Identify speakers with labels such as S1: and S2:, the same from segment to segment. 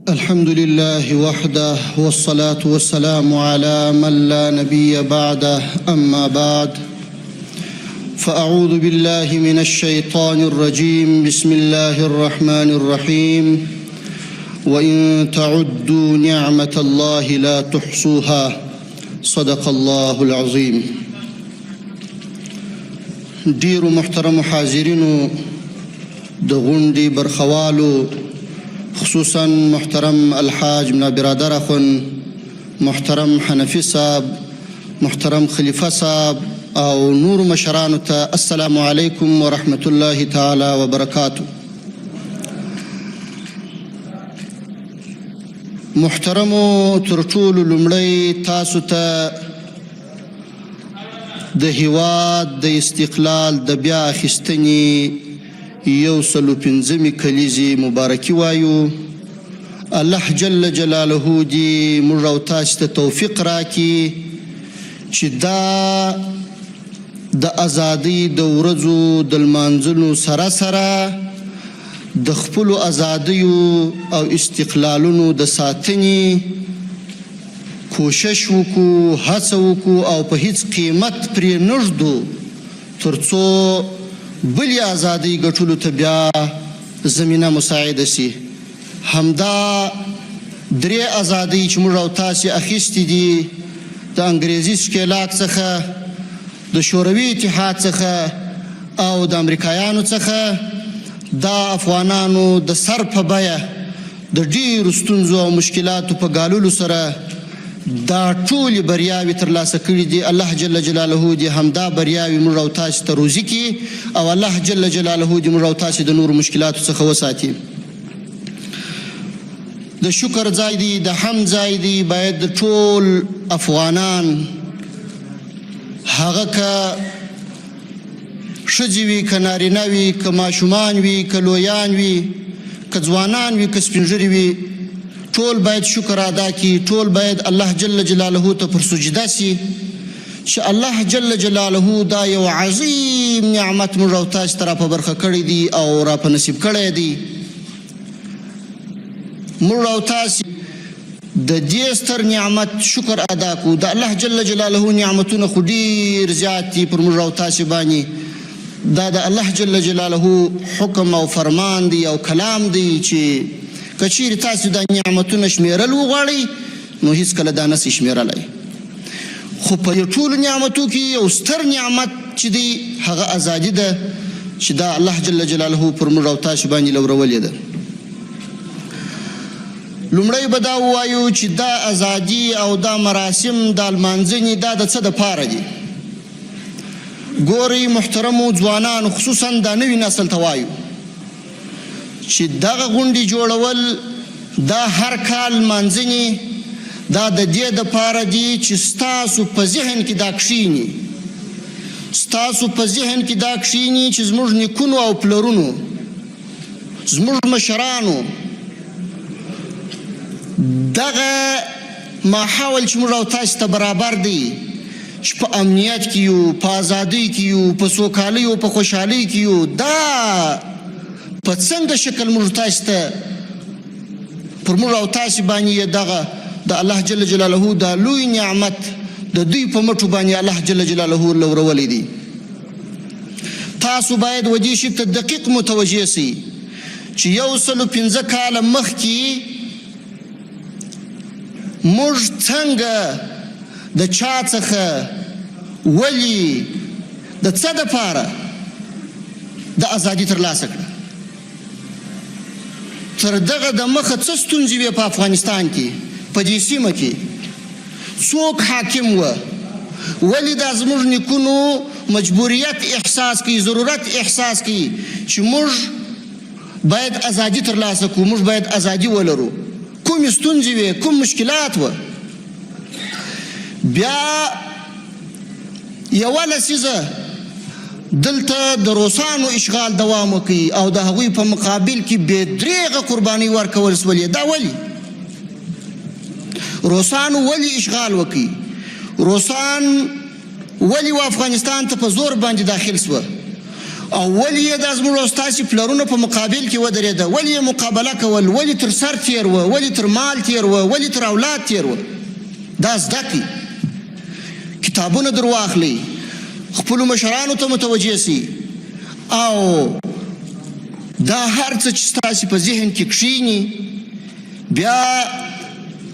S1: الحمد لله وحده والصلاة والسلام على من لا نبي بعده أما بعد فأعوذ بالله من الشيطان الرجيم بسم الله الرحمن الرحيم وإن تعدوا نعمة الله لا تحصوها صدق الله العظيم. ډیرو محترم حاضرینو د غونډې برخوالو خصوصا محترم الحاج ملا برادر اخون محترم حنفی صاحب محترم خلیفه صاحب او نور مشرانو ته السلام علیکم ورحمت الله تعالی وبرکاته. محترمو تر ټولو لومړی تاسو ته د هیواد د استقلال د بیا اخیستنې 105 کلیزې مبارکي وایو. الله جل جلاله دې موږ او تاسو ته توفیق راکړي چې دا د ازادۍ د ورځو د لمانځلو سره سره د خپلو ازادیو او استقلالونو د ساتنې کوشش وکړو، هڅه وکړو او په هیڅ قیمت پرې نه ږدو تر څو بلې ازادۍ ګټلو ته بیا زمینه مساعده سي. همدا درې ازادۍ چې موږ او تاسې اخیستې دي د انګریزي ښکېلاک څخه، د شوروي اتحاد څخه او د امریکایانو څخه، دا افغانانو د سر په بیه د ډېرو ستونزو او مشکلاتو په ګاللو سره دا ټولې بریاوې ترلاسه کړي دي. الله جل جلاله دې همدا بریاوې موږ او تاسې ته روزي کړي او الله جل جلاله دې موږ او تاسې د نورو مشکلاتو څخه وساتي. د شکر ځای دی، د حمد ځای دی. باید د ټول افغانان هغه که ښځې وي، که نارینه وي، که ماشومان وي، که لویان وي، که ځوانان وي، که سپین ږیري وي، ټول باید شکر ادا کړي. ټول باید الله جل جلاله ته پر سجده سي چې الله جل جلاله دا یو عظیم نعمت موږ او تاسو ته را په برخه کړی دی او را په نصیب کړی دی. موږ او تاسو د دې ستر نعمت شکر ادا کړو. د الله جل جلاله نعمتونه خو ډېر زیات دي پر موږ او تاسو باندې. دا د الله جل جلاله حکم او فرمان دی او کلام دی چې که چیرې تاسو دا نعمتونه شمیرل وغواړئ نو هیڅکله دا نسئ شمیرلی. خو په دې ټولو نعمتو کې یو ستر نعمت چې دی هغه ازادي ده چې دا الله جل جلاله پر موږ او تاسو باندې لورولې ده. لومړی به دا ووایو چې دا ازادي او دا مراسم دا لمانځنې دا د څه دپاره دي. ګورئ محترمو ځوانانو، خصوصا دا نوي نسل ته وایو چې دغه غونډې جوړول دا هر کال لمانځنې دا د دې دپاره دي چې ستاسو په ذهن کې دا کښیني، ستاسو په ذهن کې دا کښیني چې زموږ نیکونو او پلرونو، زموږ مشرانو دغه ماحول چې موږ او تاسو ته برابر دی چې په امنیت کې یو، په ازادۍ کې یو، په سوکالۍ او په خوشحالۍ کې یو، دا په څنګه شکل موږ تاسو ته پر موږ او تاسو باندې دغه د الله جل جلاله دا لوی نعمت د دوی په مټو باندې الله جل جلاله لورولی دی. تاسو باید و دې شي ته دقیق متوجه سئ چې 105 کاله مخکې موږ څنګه د چا څخه ولې د څه دپاره د ازادي ترلاسه کړه. تر دغه د مخه څه ستونزې وې په افغانستان کې، په دې سیمه کې څوک حاکم و، ولې دا زموږ نیکونو مجبوریت احساس کوي، ضرورت احساس کوي چې موږ باید ازادي ترلاسه کړو، موږ باید ازادي ولرو. کومې ستونزې وې، کوم مشکلات و. بیا یوه لسیزه دلته د روسانو اشغال دوام وکړي او د هغوی په مقابل کې بې دریغه قربانۍ ورکول سولې. دا ولې روسانو ولې اشغال وکړي؟ روسان ولې و افغانستان ته په زور باندې داخل سوه؟ او ولې یې دا زموږ او ستاسې پلرونه په مقابل کې ودرېده، ولې یې مقابله کول، ولې تر سر تیر وه، ولې تر مال تیر وه، ولې تر اولاد تیر وه. دا زده کړي، کتابونه در واخلئ، خپلو مشرانو ته متوجه سي، او دا هر څه چې ستاسې په ذهن کې کښېني، بیا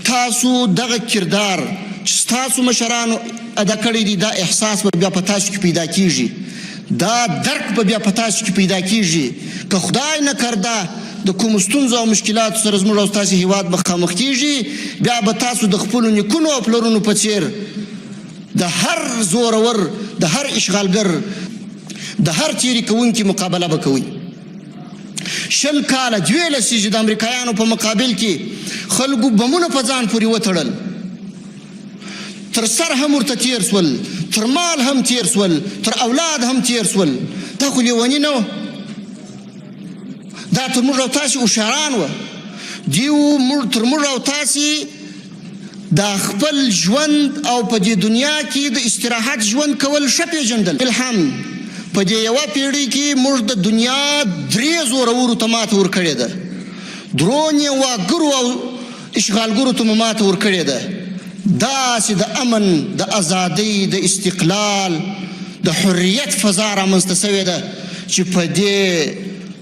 S1: تاسو دغه کردار چې ستاسو مشرانو ادا کړی دی، دا احساس به بیا په تاسو کې پیدا کیږي، دا درک به بیا په تاسو کې پیدا کیږي. که خدای نه کرده د کومو ستونزو او مشکلاتو سره زموږ او ستاسې هیواد مخامخ کیږي، بیا به تاسو د خپلو نیکونو او پلرونو په څیر د هر زورور، د هر اشغالګر، د هر تیري کوونکي مقابله به کوئ. 20 کاله 12 لسیزې د امریکایانو په مقابل کې خلکو بمونه په ځان پورې وتړل، تر سر هم ورته تیر سول، تر مال هم تیر سول، تر اولاد هم تیر سول. دا خو لیوني نه وه، دا تر موږ او تاسې هوښیاران وه. دیو تر موږ او تاسې دا خپل ژوند او په دې دنیا کې د استراحت ژوند کول ښه پېژندل. الحمد په دې یوه پیړۍ کې موږ د دنیا 3 زورورو ته ماته ورکړې ده، درون یې واګرو او اشغالګرو ته مو ماته ورکړې ده. داسې د امن، د ازادۍ، د استقلال، د حریت فضا رامنځته سوې ده چې په دې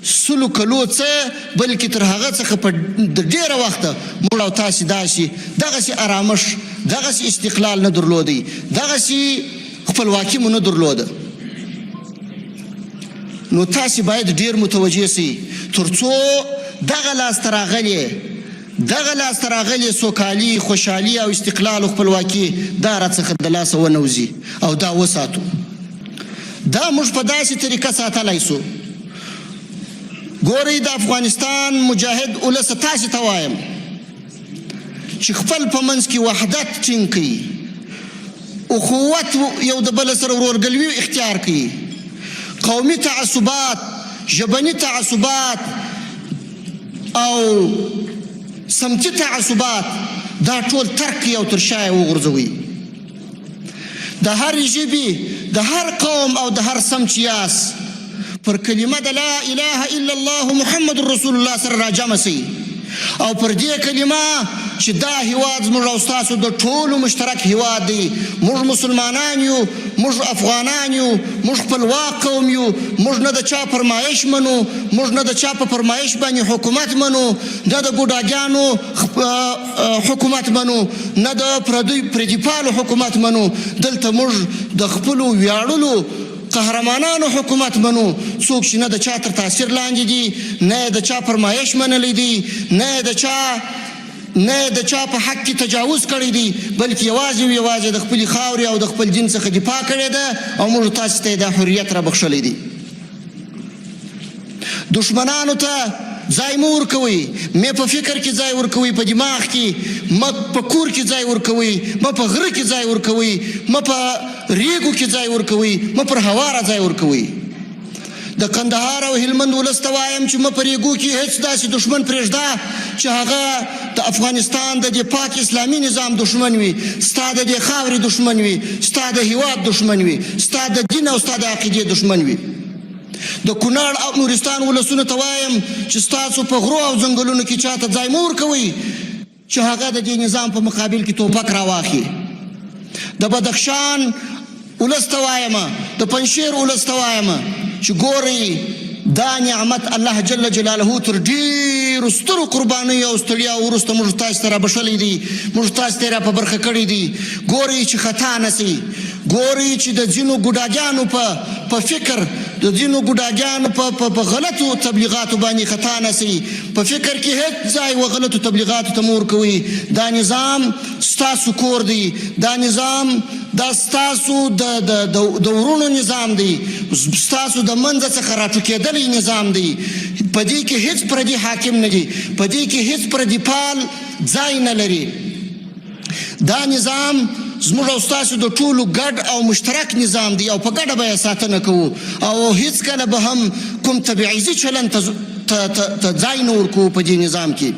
S1: 100 کلو څه بلکې تر هغه څخه په د ډېره وخته موږ او تاسې دغسې ارامش، دغسې استقلال نه درلودی، دغسې خپلواکي مو نه درلوده. نو تاسې باید ډېر متوجه سئ تر څو دغه لاسته راغلې سوکالي، خوشحالي او استقلال او خپلواکي دا راڅخه د لاسه ونوځي او دا وساتو. دا موږ په داسې طریقه ساتلی سو. ګورئ، د افغانستان مجاهد ولس تاسې ته وایم چې خپل په منځ کې وحدت ټینګ کړي، اخوت یو د بل سره ورورګلوي اختیار کړي، قومي تعصبات، ژبني تعصبات او سمتي تعصبات دا ټول ترک او تر شا وغورځوئ. د هر ژبې، د هر قوم او د هر سمت چې یاست پر کلمه د لا اله الا الله محمد رسول الله سره راجمع سئ، او پر دې کلمه چې دا هیواد زموږ او ستاسو د ټولو مشترک هیواد دی. موږ مسلمانان یو، موږ افغانان یو، موږ خپلواک قوم یو، موږ نه د چا فرمایش منو، موږ نه د چا په فرمایش باندې حکومت منو، نه د ګوډاګیانو حکومت منو، نه د پردیپالو حکومت منو. دلته موږ د خپلو ویاړلو قهرمانانو حکومت منو، څوک چې نه د چا تر تاثیر لاندې دي، نه د چا فرمایش منلی دی، نه د چا په حق کې تجاوز کړی دی، بلکې یوازې د خپلې خاورې او د خپل دین څخه دفاع کړې ده، او موږ تاسې ته یې دا حریت را بخښلی دی. دشمنانو ته ځای مه ورکوئ، مې په فکر کې ځای ورکوئ، په دماغ کې مه، په کور کې ځای ورکوئ، مه په غره کې ځای ورکوئ، مه په ریګو کې ځای ورکوئ، مه پر هواره ځای ورکوئ. د کندهار او هلمند ولس ته وایم چې مه په ریګو کې هېڅ داسې دښمن پرېږده چې هغه د افغانستان د دې پاک اسلامي نظام دښمن وي، ستا د دې خاورې دښمن وي، ستا د هیواد دښمن وي، ستا د دین او ستا د عقیدې دښمن وي. د کونړ او نورستان ولسونو ته وایم چې ستاسو په غرو او ځنګلونو کې چاته ځای مه ورکوئ چې هغه د دې نظام په مقابل کې توپک راواخلي. د بدخشان ولس ته وایم، د پنجشیر ولس ته وایم چې ګورئ، دا نعمت الله جل جلاله تر ډېرو سترو قربانیو او ستړیا وروسته موږ تاسو ته رابښلی دی، موږ تاسو ته یې را په برخه کړی دی. ګورئ چې خطا نه سئ، ګورئ چې د ځینو ګوډاګیانو په فکر، د ځینو ګوډاګیانو په غلطو تبلیغاتو باندې خطا نه سئ، په فکر کې هېڅ ځای و غلطو تبلیغاتو ته مه ورکوئ. دا نظام ستاسو کور دی، دا نظام دا ستاسو د ورونو نظام دی، ستاسو د منځه څخه راټوکېدلی نظام دی. په دې کې هېڅ پردي حاکم نه دی، په دې کې هېڅ پردي پال ځای نه لري. دا نظام زموږ او ستاسو د ټولو ګډ او مشترک نظام دی، او په ګډه به یې ساتنه کوو، او هېڅکله به هم کوم تبعیضي چلند ته ځای نه ورکوو په دې نظام کې.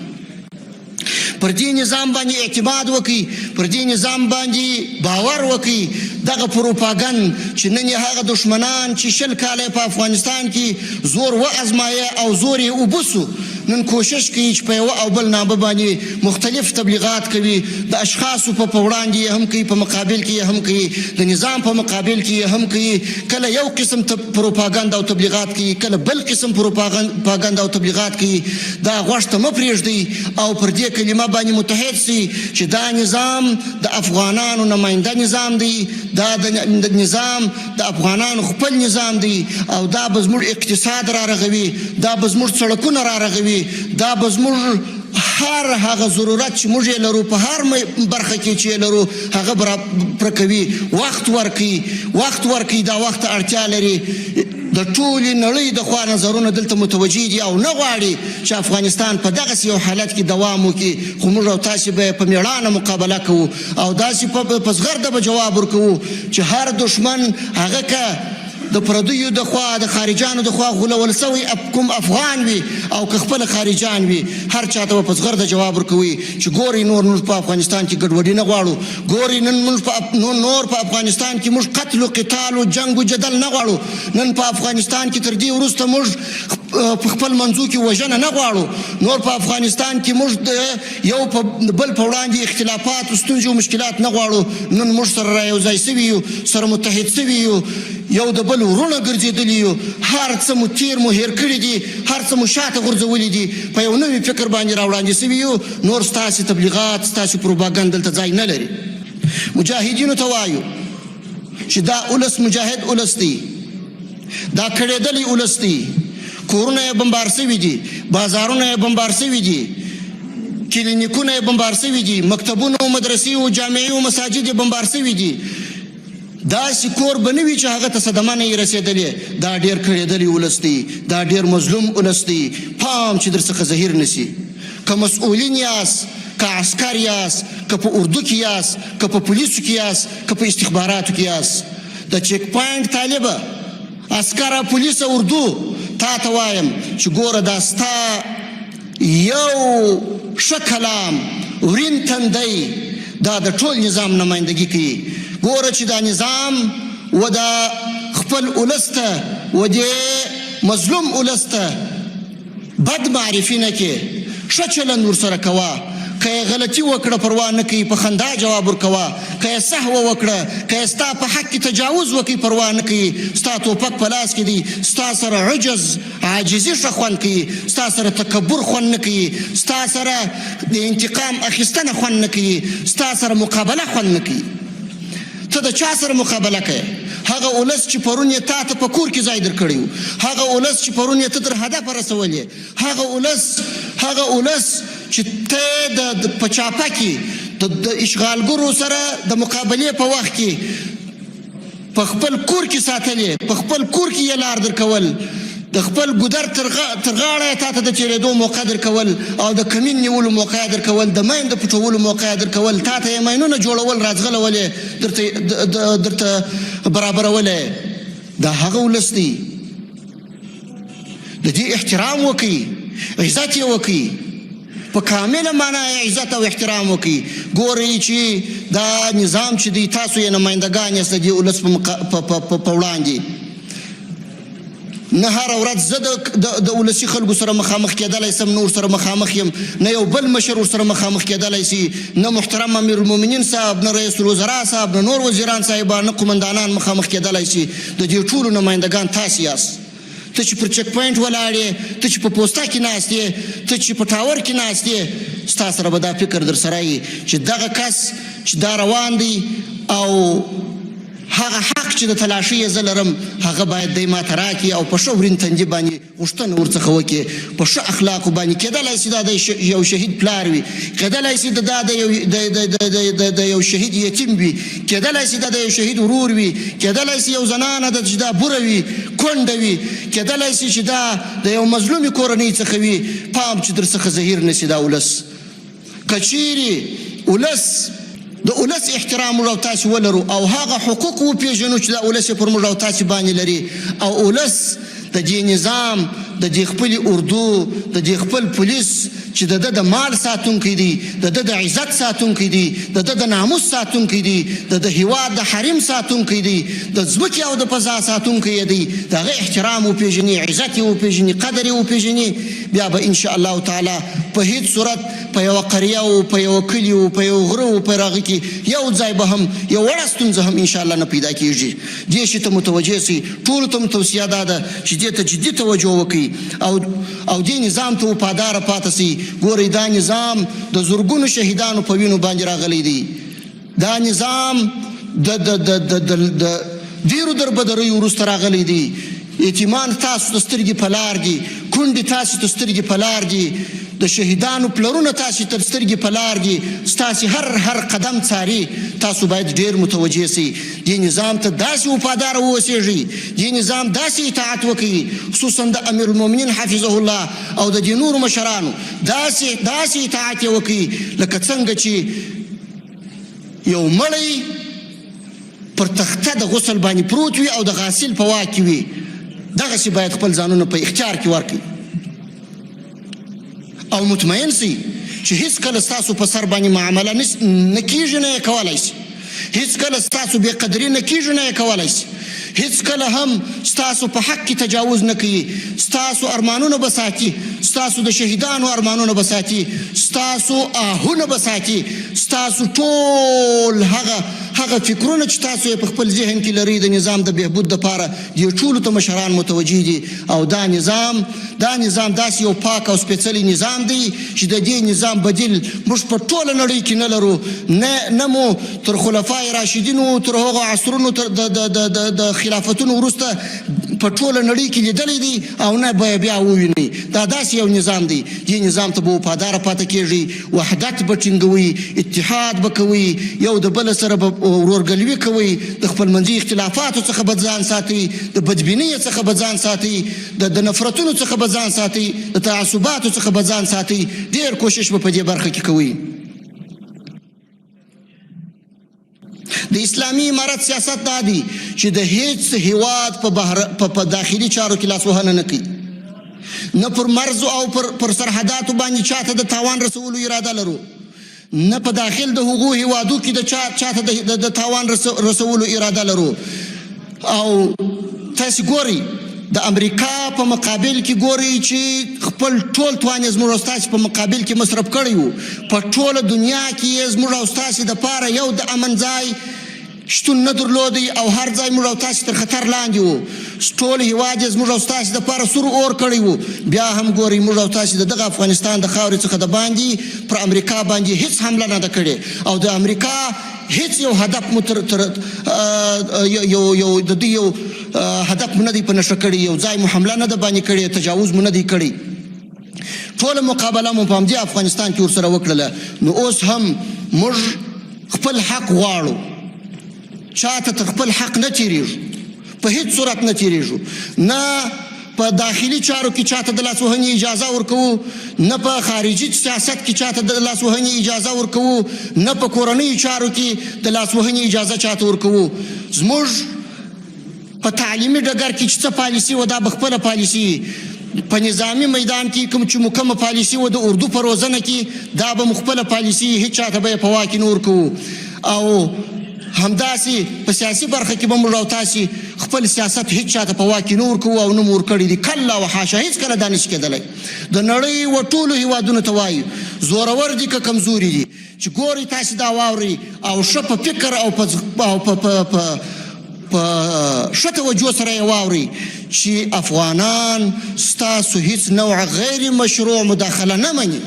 S1: پر دې نظام باندې اعتماد وکړي، پر دې نظام باندې باور وکړي. دغه پروپاګند چې نن یې هغه دښمنان چې 20 کاله په افغانستان کې زور وازمایه او زور یې وبسو، نن کوشش کوي چې په یوه او بل نامه باندې مختلف تبلیغات کوي. د اشخاصو په وړاندې یې هم کوي، په مقابل کې یې هم کوي، د نظام په مقابل کې یې هم کوي. کله یو قسم پروپاګند او تبلیغات کوي، کله بل قسم پروپاګند او تبلیغات کوي. دا غوږ ته مه پرېږدئ او پر دې کلمه باندې متحد سي چې دا نظام د افغانانو نماینده نظام دی، دا د نظام د افغانانو خپل نظام دی او دا به زموږ اقتصاد را رغوي، دا به زموږ سړکونه را رغوي، دا به زموږ هر هغه ضرورت چې موږ یې لرو په هر برخه کې چې یې لرو هغه پوره کوي. وخت ورکوي، دا وخت ته اړتیا لري. د ټولې نړۍ د خوا نظرونه دلته متوجه دي او نه غواړي چې افغانستان په دغسې یو حالت کې دوام وکړي، خو موږ او تاسې به په مېړانه مقابله کوو او داسې په زغرده به جواب ورکوو چې هر دښمن هغه که د پردیو د خوا د خارجانو د خوا غولول سوی کوم افغان وي او که خپل خارجان وي، هر چاته به په زغرده جواب ورکوي چې ګورئ نور موږ په افغانستان کې ګډوډي نه غواړو، ګورئ نن موږ نور په افغانستان کې موږ قتل و قتال و جنګ و جدل نه غواړو، نن په افغانستان کې تر دې وروسته موږ په خپل منځو کې وژنه نه غواړو، نور په افغانستان کې موږ د یو بل په وړاندې اختلافات او ستونزې او مشکلات نه غواړو. نن موږ سره رایوځای سوي یو، سره متحد سوي یو، یو د بل ورونه ګرځېدلي یو، هر څه مو تیر مو هیر کړي دي، هر څه مو شاته غورځولي دي، په یو نوي فکر باندې راوړاندې سوي یو. نور ستاسې تبلیغات، ستاسې پروپاګند دلته ځای نه لري. مجاهدینو ته وایو چې دا اولس مجاهد اولس دی، دا کړېدلی اولس دی، کورونه یې بمبار سوي دي، بازارونه یې بمبار سوي دي، کلینیکونه یې بمبار سوي دي، مکتبونه او مدرسې او جامعې او مساجد یې بمبار سوي دي. داسې کور به نه وي چې هغه ته صدمه نه یې رسېدلې. دا ډېر کړېدلی ولس دی، دا ډېر مظلوم ولس دی. پام چې در څخه زهیر نسي. که مسؤلین یاست، که عسکر یاست، که په اردو کې یاست، که په پولیسو کې یاست، که په استخباراتو کې یاست، د چیک پاینټ طالبه عسکر پولیس اردو تا ته وایم چې ګوره دا ستا یو ښه کلام ورین تندی دا د ټول نظام نمایندګي کوي. ګوره چې دا نظام و د خپل اولس ته و د مظلوم اولس ته بد معرفي نه کې، ښه چلند ورسره کوه. که یې غلطي وکړه پروا نه کوي، په خندا جواب ورکوه. که یې سهوه وکړه، که یې ستا په حق کې تجاوز وکړي پروا نه کوي. ستا توپک په لاس کې دی، ستا سره عجز عاجزي ښه خوند کوي، ستا سره تکبر خوند نه کوي، ستا سره د انتقام اخیستنه خوند نه کوي، ستا سره مقابله خوند نه کوي. ته د چا سره مقابله کوې؟ هغه اولس چې پرون یې تا ته په کور کې ځای درکړی و، هغه اولس چې پرون یې ته تر هدفه رسولې، هغه اولس چې ته په چاپه کې د اشغالګرو سره د مقابلې په وخت کې په خپل کور کې ساتلې، په خپل کور کې یې لار درکول، د خپل ګودر تر غاړه تا ته د تېرېدو موقع درکول او د کمین نیولو موقع درکول، د مین د پټولو موقع درکول، تا ته یې مینونه جوړول، راځغلولې، درته برابرولې. دا هغه ولس دی. د دې احترام وکړي، عزت یې وکړي، په کامله معنا یې عزت او احترام وکړي. ګورئ چې دا نظام چې دی تاسو یې نمایندګان یاست د دې ولس په وړاندې. نه هر ورځ زه د ولسي خلکو سره مخامخ کېدلی سم، نور سره مخامخ یم، نه یو بل مشر ورسره مخامخ کېدلی سي، نه محترم امیر المؤمنین صاحب، نه رئیس الوزرا صاحب، نه نور وزیران صاحبان، نه قمندانان مخامخ کېدلی سي. د دې ټولو نمایندګان تاسې یاست. ته چې پر چک پوینټ ولاړ یې، ته چې په پوسته کې ناست یې، ته چې په ټاور کې ناست یې، ستا سره به دا فکر در سره وي چې دغه کس چې دا روان دی او هغه حق چې د تلاشي یې زه لرم هغه باید دی ما ته راکړي او په ښه ورین تندي باندې غوښتنه ورڅخه وکړي، په ښه اخلاقو باندې. کېدلی سي دا د یو شهید پلار وي، کېدلی سي دا د یو شهید یتیم وي، کېدلی سي دا د یو شهید ورور وي، کېدلی سي یو زنانه ده چې دا بوره وي، کونډه وي، کېدلی سي چې دا د یو مظلومې کورنۍ څخه وي. پام چې در څخه زهیر نسي دا ولس. که چیرې ولس د اولس احترام موږ او تاسې ولرو او هغه حقوق وپېژنو چې دا اولس یې پر موږ او تاسې باندې لري، او اولس د دې نظام، د دې خپلې اردو، د دې خپل پولیس، چې د ده د مال ساتونکی دی، د ده د عزت ساتونکی دی، د ده د ناموس ساتونکی دی، د ده هیواد د حریم ساتونکی دی، د ځمکې او د فضا ساتونکی دی، د هغه احترام وپېژني، عزت یې وپېژني، قدر یې وپېژني، بیا به انشاءالله تعالی په هیڅ صورت په یوه قریه او په یوه کلي او په یوه غره او په هغه کې یو ځای به هم یو وړه ستونزه هم انشاءالله نه پیدا کېږي. دې شي ته متوجه سي. ټولو ته م توصیه دا ده چې دې ته جدي توجه وکړي او دې نظام ته وفاداره پاته سي. ګورئ دا نظام د زرګونو شهیدانو په وینو باندې راغلی دی. دا نظام د ډېرو دربدریو وروسته راغلی دی. یتیمان تاسو ته سترګې په لار دي، کونډې تاسو ته سترګې په لار دي، د شهیدانو پلرونه تاسو ته سترګې په لار دي، ستاسې هر قدم څاري. تاسو باید ډېر متوجه سئ. دې نظام ته داسې وفاداره واوسېږئ، دې نظام داسې اطاعت وکړئ، خصوصا د امیر المؤمنین حفظه الله او د دې نورو مشرانو داسې اطاعت یې وکړئ لکه څنګه چې یو مړی پر تخته د غسل باندې پروت وي او د غاسل په واک کې وي. دغسې باید خپل ځانونه په اختیار کې ورکړي او مطمئن سي چې هیڅ کله ستاسو په سر باندې معامله نه کېږي، نه یې کولی سي. هیڅ کله ستاسو بې قدري نه کېږي، نه یې کولی سي. هیڅ کله هم ستاسو په حق کې تجاوز نه کوي. ستاسو ارمانونه به ساتي، ستاسو د شهیدانو ارمانونه به ساتي، ستاسو آهونه به ساتي، ستاسو ټول هغه فکرونه چې تاسو یې په خپل ذهن کې لرئ د نظام د بهبود دپاره، دې ټولو ته مشران متوجه دي. او دا نظام داسې یو پاک او سپېڅلی نظام دی چې د دې نظام بدیل موږ په ټوله نړۍ کې نه لرو. نه مو تر خلفای راشدینو تر هغو عصرونو د خلافتونو وروسته په ټوله نړۍ کې لیدلی دی او نه به بیا ووینئ. دا داسې یو نظام دی. دې نظام ته به وفاداره پاته کېږئ، وحدت به ټینګوئ، اتحاد به کوئ، یو د بل سره به ورورګلوي کوئ، د خپلمنځي اختلافاتو څخه به ځان ساتئ، د بدبینۍ څخه به ځان ساتئ، د نفرتونو څخه به ځان ساتئ، د تعصباتو څخه به ځان ساتئ. ډېر کوشش به په دې برخه کې کوئ. د اسلامي امارت سیاست دا دی چې د هیڅ هیواد په داخلي چارو کې لاسوهنه نه کوي، نه پر مرزو او پر سرحداتو باندې چاته د تاوان رسولو اراده لرو، نه په داخل د هغو هیوادو کې د چاته د تاوان رسولو اراده لرو. او تاسې ګورئ د امریکا په مقابل کې ګورئ چې خپل ټول توان یې زموږ او ستاسې په مقابل کې مصرف کړی و. په ټوله دنیا کې یې زموږ او ستاسې دپاره یو د امن ځای شتون نه درلودی او هر ځای موږ او تاسې تر خطر لاندې وو. ټول هیواد یې زموږ او ستاسې دپاره سور اور کړی و. بیا هم ګورئ موږ او تاسې د دغه افغانستان د خاورې څخه د باندې پر امریکا باندې هیڅ حمله نه ده کړې او د امریکا هیڅ یو هدف مو د دوی یو هدف مو نه دی په نښه کړی، یو ځای مو حمله نه ده باندې کړې، تجاوز مو نه دی کړی. ټوله مقابله مو په همدې افغانستان کې ورسره وکړله. نو اوس هم موږ خپل حق غواړو، چاته تر خپل حق نه تیریږو، په هیڅ صورت نه تیریږو. نه په داخلي چارو کې چاته د لاسوهنې اجازه ورکوو، نه په خارجي سیاست کې چاته د لاسوهنې اجازه ورکوو، نه په کورنیو چارو کې د لاسوهنې اجازه چاته ورکوو. زموږ په تعلیمي ډګر کې چې څه پالیسي وه دا به خپله پالیسي وي. په نظامي میدان کې کوم چې مو کومه پالیسي وه د اردو په روزنه کې دا به مو خپله پالیسي وي، هېڅ چاته به یې په واک کې نه ورکوو. او همداسې په سیاسي برخه کې به موږ او تاسې خپل سیاست هیڅ چاته په واک کې نه ورکوو او نه مو ورکړی دي. کله و حاشا، هېڅ کله دا نشي کېدلی. د نړۍ و ټولو هیوادونو ته وایو زورور دي که کمزوري دي، چې ګورئ تاسې دا واورئ او ښه په فکر او په ښه توجه سره یې واورئ چې افغانان ستاسو هیڅ نوع غیر مشروع مداخله نه مني.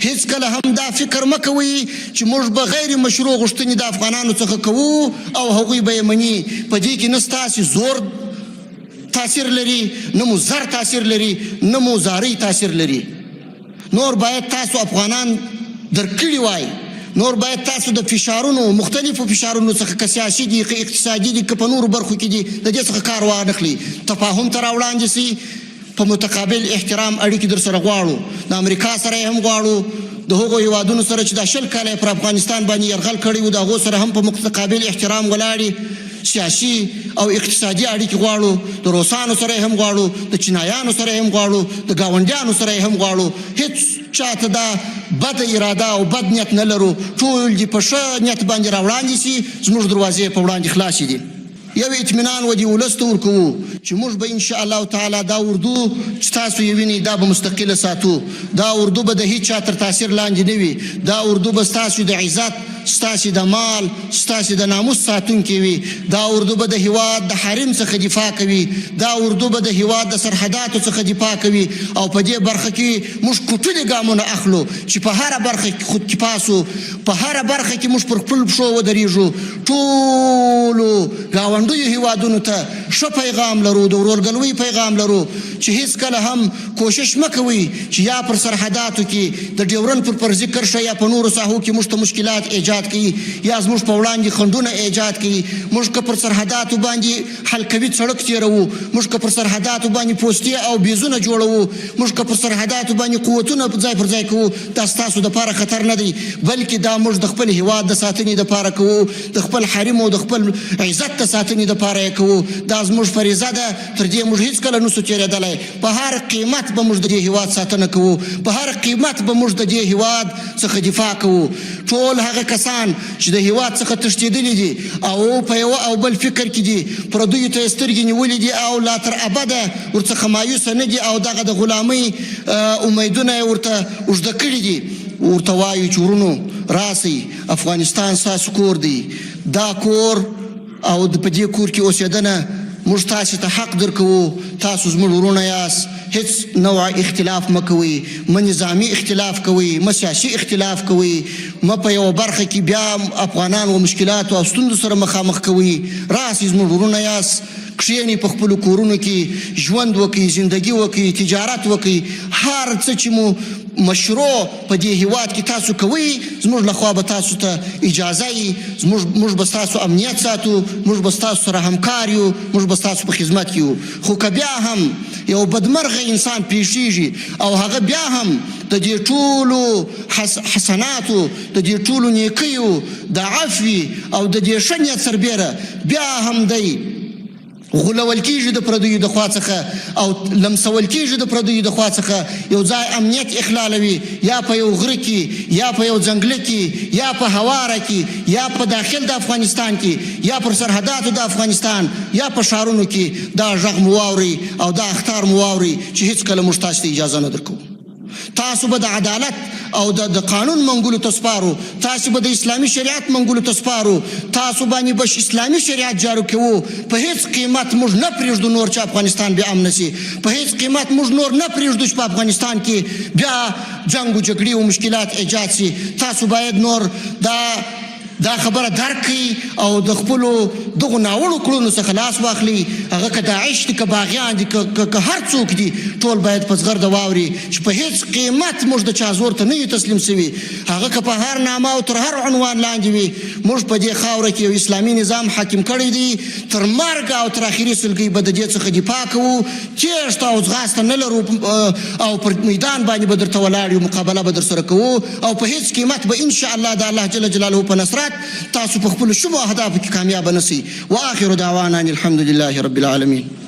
S1: هیڅ کله هم دا فکر مه کوئ چې موږ به غیر مشروع غوښتنې د افغانانو څخه کوو او هغوی به یې مني. په دې کې نه ستاسې زور تاثیر لري، نه مو زر تاثیر لري، نه مو زارۍ تاثیر لري. نور باید تاسو افغانان درکړي وای، نور باید تاسو د فشارونو مختلفو فشارونو څخه که سیاسي دي که اقتصادي دي که په نورو برخو کې دي د دې څخه کار وانخلي، تفاهم ته راوړاندې سي. په متقابل احترام اړیکې در سره غواړو، د امریکا سره هم غواړو، د هغو هیوادونو سره چې دا 20 کاله پر افغانستان باندې یرغل کړی و د هغو سره هم په متقابل احترام ولاړې. سیاسي او اقتصادي اړیکې غواړو، د روسانو سره هم غواړو، د چینایانو سره هم غواړو، د ګاونډیانو سره هم غواړو. هیڅ چاته دا بد اراده او بد نیت نه لرو. ټول دې په ښه نیت باندې راوړاندې سي، زموږ دروازې په وړاندې خلاصې دي. یو اطمینان و دې ولس ته ورکوو چې موږ به انشاء الله تعالی دا اردو چې تاسو یې وینئ دا به مستقله ساتو. دا اردو به د هیڅ چا تر تاثیر لاندې نه وي. دا اردو به ستاسو د عزت، ستاسو د مال، ستاسو د ناموس ساتونکی وي. دا اردو به د هیواد د حریم څخه دفاع کوي. دا اردو به د هیواد د سرحداتو څخه دفاع کوي. او په دې برخه کې موږ کوټلي ګامونه اخلو چې په هره برخه کې خود کفاسو، په هره برخه کې موږ پر خپل پښو ودرېږو. ټولو ګاونډیو هیوادونو ته ښه پیغام لرو، د ورورګلوۍ پیغام لرو چې هیڅکله هم کوشش مه کوئ چې یا پر سرحداتو کې د ډیورنډ پر فرضي کرښه یا په نورو ساحو کې موږ ته مشکلات ایجاد کوي یا زموږ په وړاندې خنډونه ایجاد کوي. موږ که پر سرحداتو باندې حلقوي سړک تېروو، موږ که پر سرحداتو باندې پوستې او بیزونه جوړوو، موږ که پر سرحداتو باندې قوتونه ځای پر ځای کوو، دا ستاسو دپاره خطر نه دی، بلکې دا موږ د خپل هیواد د ساتنې دپاره کوو، د خپل حریم او د خپل عزت د ساتنې دپاره یې کوو. دا زموږ فریضه ده، تر دې موږ هیڅکله نسو تېرېدلی. په هر قیمت به موږ د دې هیواد ساتنه کوو، په هر قیمت به موږ د دې هیواد څخه دفاع کوو. ټول هغه کسان چې د هیواد څخه تښتېدلي دي او په یوه او بل فکر کې دي، پردیو ته یې سترګې نیولې دي او لا تر ابده ورڅخه مایوسه نه دي او دغه د غلامۍ امیدونه یې ورته اوږده کړي دي، ورته وایو چې ورونو راسئ، افغانستان ستاسو کور دی. دا کور او په دې کور کې اوسېدنه موږ تاسو ته حق درکوو. تاسو زموږ ورونه یاست، هیڅ نوع اختلاف مه کوئ، مه نظامي اختلاف کوئ، مه سیاسي اختلاف کوئ، مه په یوه برخه کې بیا افغانان و مشکلاتو او ستونزو سره مخامخ کوئ. راسئ زموږ ورونه یاست، کښېنئ په خپلو کورونو کې ژوند وکړئ، زندگی وکړئ، تجارت وکړئ، هر څه چې مو مشروع په دې هیواد کې تاسو کوئ، زموږ لخوا به تاسو ته اجازه یي، موږ به ستاسو امنیت ساتو، موږ به ستاسو سره همکار یو، موږ به ستاسو په خدمت کې یو. خو که بیا هم یو بدمرغه انسان پیښیږي او هغه بیا هم د دې ټولو حسناتو، د دې ټولو نیکیو، د عفوي او د دې ښه نیت سربیره بیا هم دی غولول کېږي د پردیو د خوا څخه او لمسول کېږي د پردیو د خوا څخه، یو ځای امنیت اخلالوي، یا په یو غره کې، یا په یو ځنګله کې، یا په هواره کې، یا په داخل د افغانستان کې، یا پر سرحداتو د افغانستان، یا په ښارونو کې دا غږ مو واورئ او دا اخطار مو واورئ چې هیڅکله موږ تاسو ته اجازه نه درکوو. تاسو به د عدالت او د قانون منګولو ته سپارو، تاسو به د اسلامي شریعت منګولو ته سپارو، تاسو باندې به اسلامي شریعت جارو کوو. په هیڅ قیمت موږ نه پرېږدو نور چې افغانستان بیا امن شي، په هیڅ قیمت موږ نور نه پرېږدو چې په افغانستان کې بیا جنګ و جګړې او مشکلات ایجاد شي. تاسو باید نور دا خبره درک کړئ او د خپلو دغو ناوړو کړنو څخه لاس واخلئ. هغه که داعش دي، که باغیان دي، که هر څوک دي، ټول باید په زغرده واوري چې په هیڅ قیمت موږ د چا زور ته نه یو تسلیم سوي. هغه که په هر نامه او تر هر عنوان لاندې وي، موږ په دې خاوره کې یو اسلامي نظام حاکم کړی دی. تر مرګ او تر اخري سلګۍ به د دې څخه دفاع کوو، تېښته او ځغاسته نه لرو او پر میدان باندې به درته ولاړ یو، مقابله به درسره کوو او په هیڅ قیمت به انشاء الله د الله جل جلاله په نصرت تاسو په خپلو شومو اهدافو کې کامیابه نه سئ. واخر دعوانا ان الحمد لله رب العالمین.